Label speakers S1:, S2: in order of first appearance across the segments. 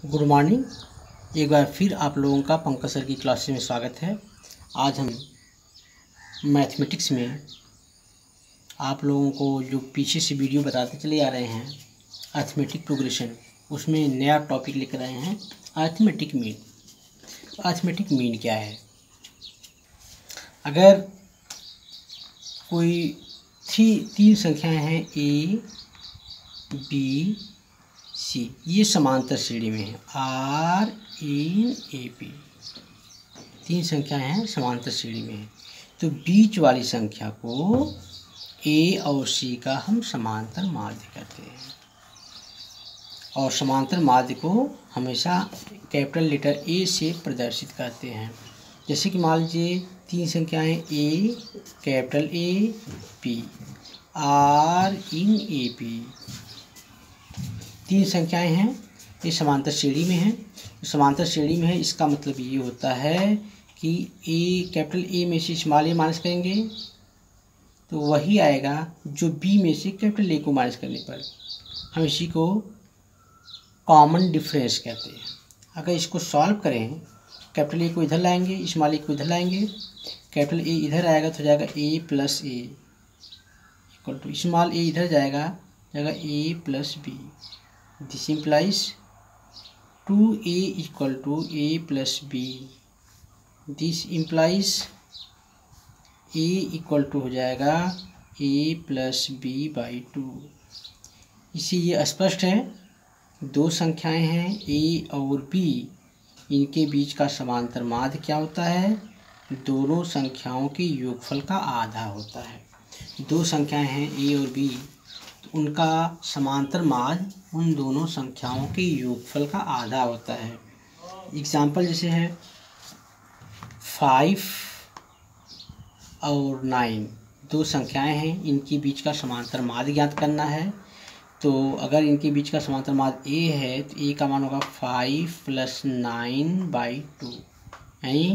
S1: Good morning. एक बार फिर आप लोगों का पंकज सर की क्लासेस में स्वागत है। आज हम मैथमेटिक्स में आप लोगों को जो पीछे से वीडियो बताते चले आ रहे हैं अरिथमेटिक प्रोग्रेशन, उसमें नया टॉपिक लेकर आए हैं अरिथमेटिक मीन। अरिथमेटिक मीन क्या है? अगर कोई तीन संख्याएं हैं ए बी सी, ये समांतर श्रेणी में है आर एन ए पी, तीन संख्याएं हैं समांतर श्रेणी में है, तो बीच वाली संख्या को ए और सी का हम समांतर माध्य कहते हैं। और समांतर माध्य को हमेशा कैपिटल लेटर ए से प्रदर्शित करते हैं। जैसे कि मान लीजिए तीन संख्याएं a capital A P are in A P, तीन संख्याएं हैं, ये समांतर श्रेणी में है। समांतर श्रेणी में है इसका मतलब ये होता है कि ए कैपिटल ए में से स्मॉल ए माइनस करेंगे तो वही आएगा जो बी में से कैपिटल ए को माइनस करने पर। हम इसी को कॉमन डिफरेंस कहते हैं। अगर इसको सॉल्व करें, कैपिटल ए को इधर लाएंगे, स्मॉल ए को इधर लाएंगे, कैपिटल ए इधर आएगा तो जाएगा a plus a equal to small a इधर जाएगा a plus b. This implies 2a equal to a plus b. This implies a equal to हो जाएगा a plus b by 2। इससे ये स्पष्ट है दो संख्याएं हैं a और b, इनके बीच का समांतर माध्य क्या होता है? दोनों संख्याओं के योगफल का आधा होता है। दो संख्याएं हैं a और b, उनका समांतर माध्य उन दोनों संख्याओं के योगफल का आधा होता है। एग्जाम्पल जैसे है 5 और 9, दो संख्याएं हैं, इनके बीच का समांतर माध्य ज्ञात करना है। तो अगर इनके बीच का समांतर माध्य ए है तो ए का मान होगा 5 + 9/2, यानी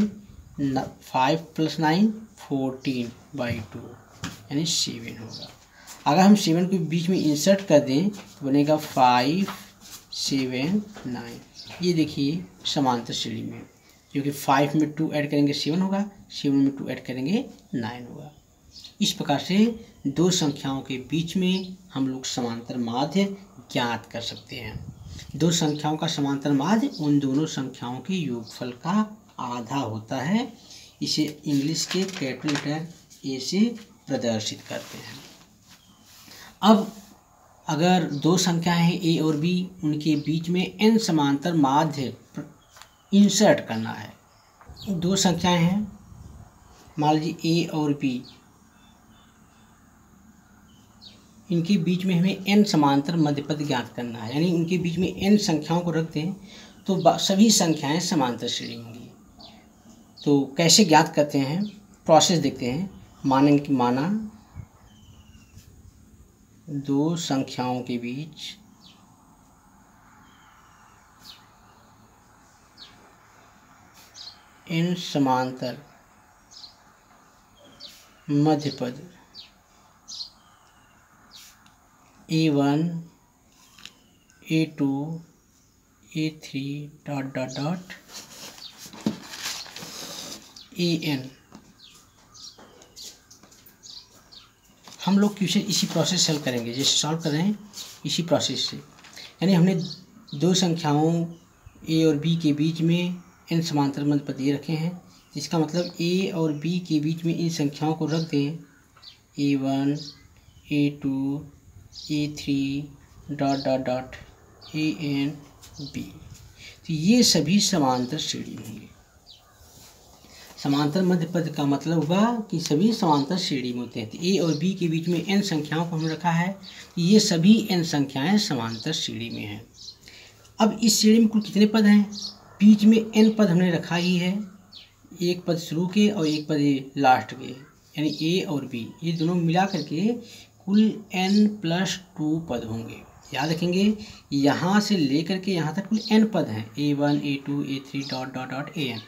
S1: 5 + 9 14/2 यानी 7 होगा। अगर हम 7 को बीच में इंसर्ट कर दें तो बनेगा 5 7 9। ये देखिए समांतर श्रेणी में, क्योंकि 5 में 2 ऐड करेंगे 7 होगा, 7 में 2 ऐड करेंगे 9 होगा। इस प्रकार से दो संख्याओं के बीच में हम लोग समांतर माध्य ज्ञात कर सकते हैं। दो संख्याओं का समांतर माध्य उन दोनों संख्याओं के योगफल का आधा होता है। इसे इंग्लिश के कैपिटल लेटर ए से प्रदर्शित करते हैं। अब अगर दो संख्याएं हैं ए और बी, उनके बीच में एन समांतर माध्य इंसर्ट करना है। दो संख्याएं हैं, मान लीजिए ए और बी, इनके बीच में हमें एन समांतर मध्यपद ज्ञात करना है, यानी उनके बीच में एन संख्याओं को रख दें तो सभी संख्याएं समांतर श्रेणी होंगी। तो कैसे ज्ञात करते हैं, प्रोसेस देखते हैं। माना दो संख्याओं के बीच एन समांतर मध्यपद A1 A2 A3 AN। हम लोग क्वेश्चन इसी प्रोसेस सॉल्व करेंगे, जैसे सॉल्व कर रहे हैं इसी प्रोसेस से। यानी हमने दो संख्याओं ए और बी के बीच में एन समांतर मध्यपद ये रखे हैं, जिसका मतलब ए और बी के बीच में इन संख्याओं को रख दें A1 A2 A3 AN B, तो ये सभी समांतर श्रेणी होंगे। समांतर मध्यपद का मतलब हुआ कि सभी समांतर श्रेणी में होते हैं। तो ए और बी के बीच में एन संख्याओं को हमने रखा है, ये सभी एन संख्याएं समांतर श्रेणी में हैं। अब इस श्रेणी में कुल कितने पद हैं? बीच में एन पद हमने रखा ही है, एक पद शुरू के और एक पद लास्ट के, यानी ए और बी, ये दोनों मिला करके कुल n+2 पद होंगे। याद रखेंगे यहाँ से लेकर के यहाँ तक कुल n पद हैं, A1 A2 A3 AN,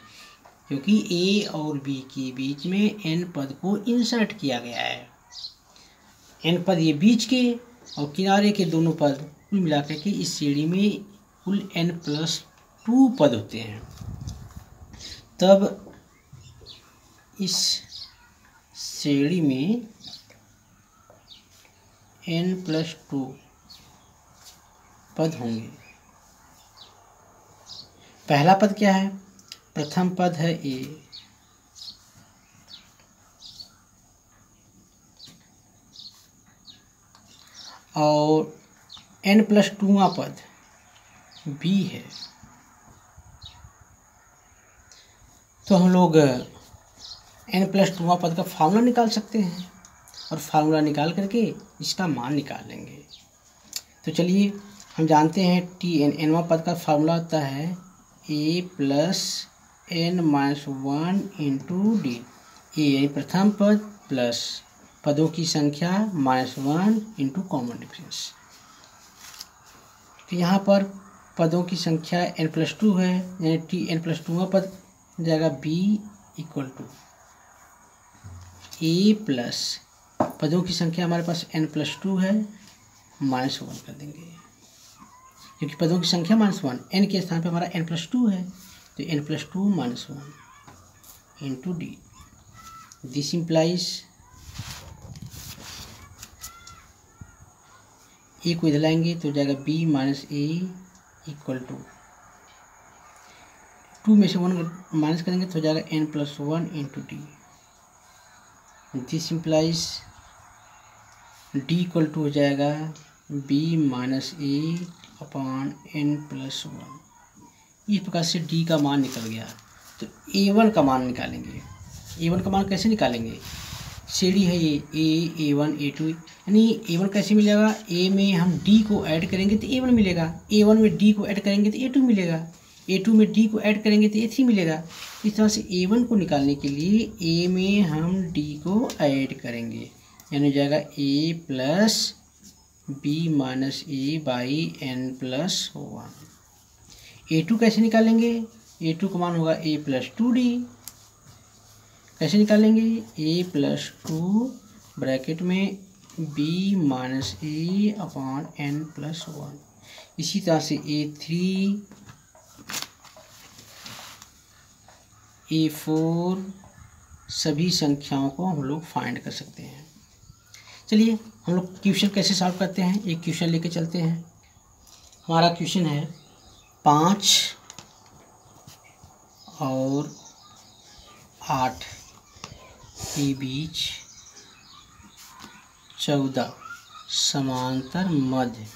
S1: क्योंकि ए और बी के बीच में n पद को इंसर्ट किया गया है। n पद ये बीच के और किनारे के दोनों पद कुल मिलाकर के इस श्रेणी में कुल n+2 2 पद होते हैं, तब इस श्रेणी में n+2 पद होंगे। पहला पद क्या है? प्रथम पद है a, और n+2वां पद b है। तो हम लोग n+2वां पद का फार्मूला निकाल सकते हैं और फार्मूला निकाल करके इसका मान निकाल लेंगे। तो चलिए हम जानते हैं nवां पद का फार्मूला होता है a plus n-1 into d. A यानी प्रथम पद प्लस पदों की संख्या -1 इंटू कॉमन डिफरेंस। तो यहाँ पर पदों की संख्या n+2 है, यानी n+2वां पद जाएगा b equal to a plus पदों की संख्या हमारे पास n+2 है, -1 कर देंगे क्योंकि पदों की संख्या -1, n के स्थान पे हमारा n+2 है, तो n+2 -1 into d. This implies a को इधर लाएंगे तो जाएगा b minus a equal to 2 में से 1 माइनस करेंगे तो जाएगा n+1 into d. This implies d equal to हो जाएगा b माइनस ए अपॉन n+1। इस प्रकार से डी का मान निकल गया। तो a1 का मान निकालेंगे। a1 का मान कैसे निकालेंगे? श्रेणी है ये a1 a2, यानी a1 कैसे मिलेगा? a में हम d को ऐड करेंगे तो a1 मिलेगा, a1 में d को ऐड करेंगे तो a2 मिलेगा, a2 में d को ऐड करेंगे तो a3 मिलेगा। इस तरह से a1 को निकालने के लिए a में हम d को ऐड करेंगे, यानी हो जाएगा a plus b minus A by n+1। a2 कैसे निकालेंगे? a2 का मान होगा a+2d। कैसे निकालेंगे? a+2 ब्रैकेट में b माइनस ए अपॉन n+1। इसी तरह से a3 a4 सभी संख्याओं को हम लोग फाइंड कर सकते हैं। चलिए हम लोग क्वेश्चन कैसे सॉल्व करते हैं, एक क्वेश्चन लेके चलते हैं। हमारा क्वेश्चन है 5 और 8 के बीच 14 समांतर मध्य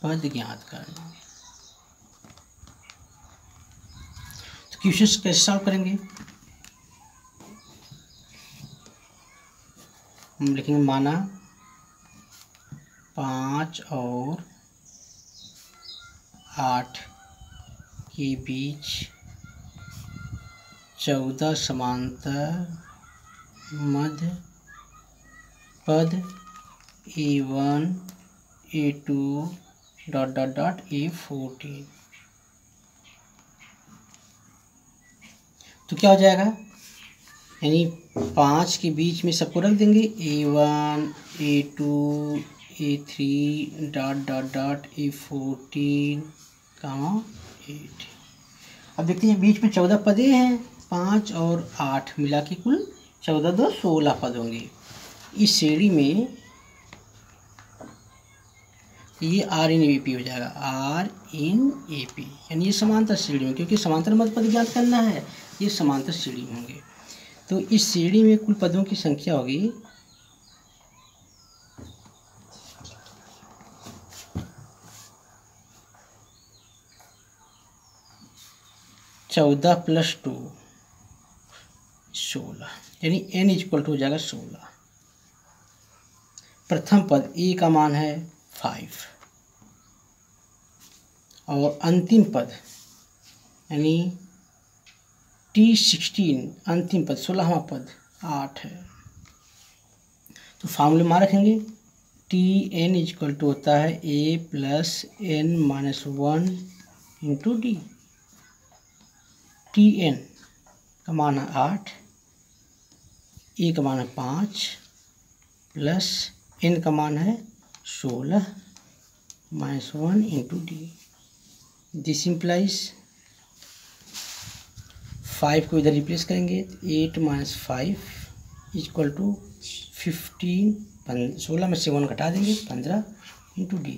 S1: पद ज्ञात करना। तो क्वेश्चन कैसे सॉल्व करेंगे? हम लिखेंगे माना 5 और 8 के बीच 14 समांतर मध्य पद a1 a2 ... a14। तो क्या हो जाएगा? यानी 5 के बीच में सबको रख देंगे a1 a2 a3 ... a14 8। अब देखते हैं बीच में 14 पदे हैं, 5 और 8 मिला के कुल 14 2 16 पद होंगे। इस श्रेणी में ये R इन ए पी हो जाएगा, R इन ए पी, यानी ये समांतर श्रेणी में, क्योंकि समांतर मध्य पद ज्ञात करना है, ये समांतर श्रेणी में होंगे। तो इस श्रेणी में कुल पदों की संख्या होगी 14 + 2 16, यानी n इक्वल टू हो जाएगा 16। प्रथम पद a का मान है 5 और अंतिम पद यानी T16 अंतिम पद 16वां पद 8 है। तो फार्मूले में रखेंगे Tn इक्वल टू होता है a + n-1 into D. Tn का मान है 8, a का मान है 5 प्लस n का मान है 16 - 1 इंटू डी। दिस इम्प्लाइज 5 को इधर रिप्लेस करेंगे तो 8 माइनस 5 इक्वल टू 15, 16 में से 1 घटा देंगे 15 into D,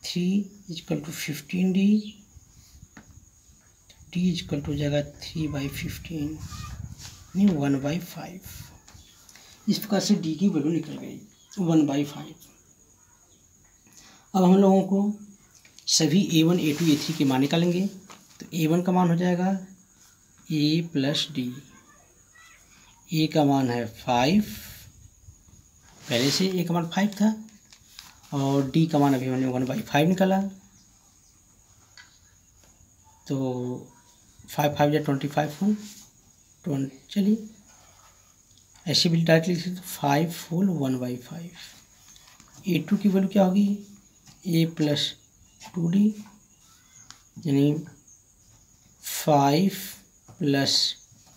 S1: 3 equal to 15 D equal to जाएगा 3/15 नहीं 1/5। इस प्रकार से डी की वैल्यू निकल गई 1/5। अब हम लोगों को सभी A1 A2 A3 के मान निकालेंगे। तो A1 का मान हो जाएगा A प्लस डी, ए का मान है 5, पहले से ए का मान 5 था, और डी का मान अभी हमने 1/5 निकाला। तो 5 5 या 25 हो 20, चलिए ऐसे भी डायरेक्टली लिख सकते 5 होल 1/5। A2 की वैल्यू क्या होगी A प्लस 2D यानी 5 प्लस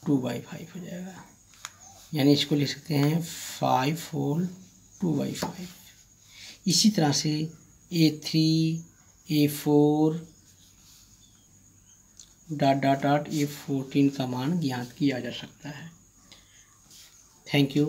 S1: 2/5 हो जाएगा, यानी इसको लिख सकते हैं 5 होल 2/5। इसी तरह से A3 A4 dot dot dot A14 का मान ज्ञात किया जा सकता है। Thank you.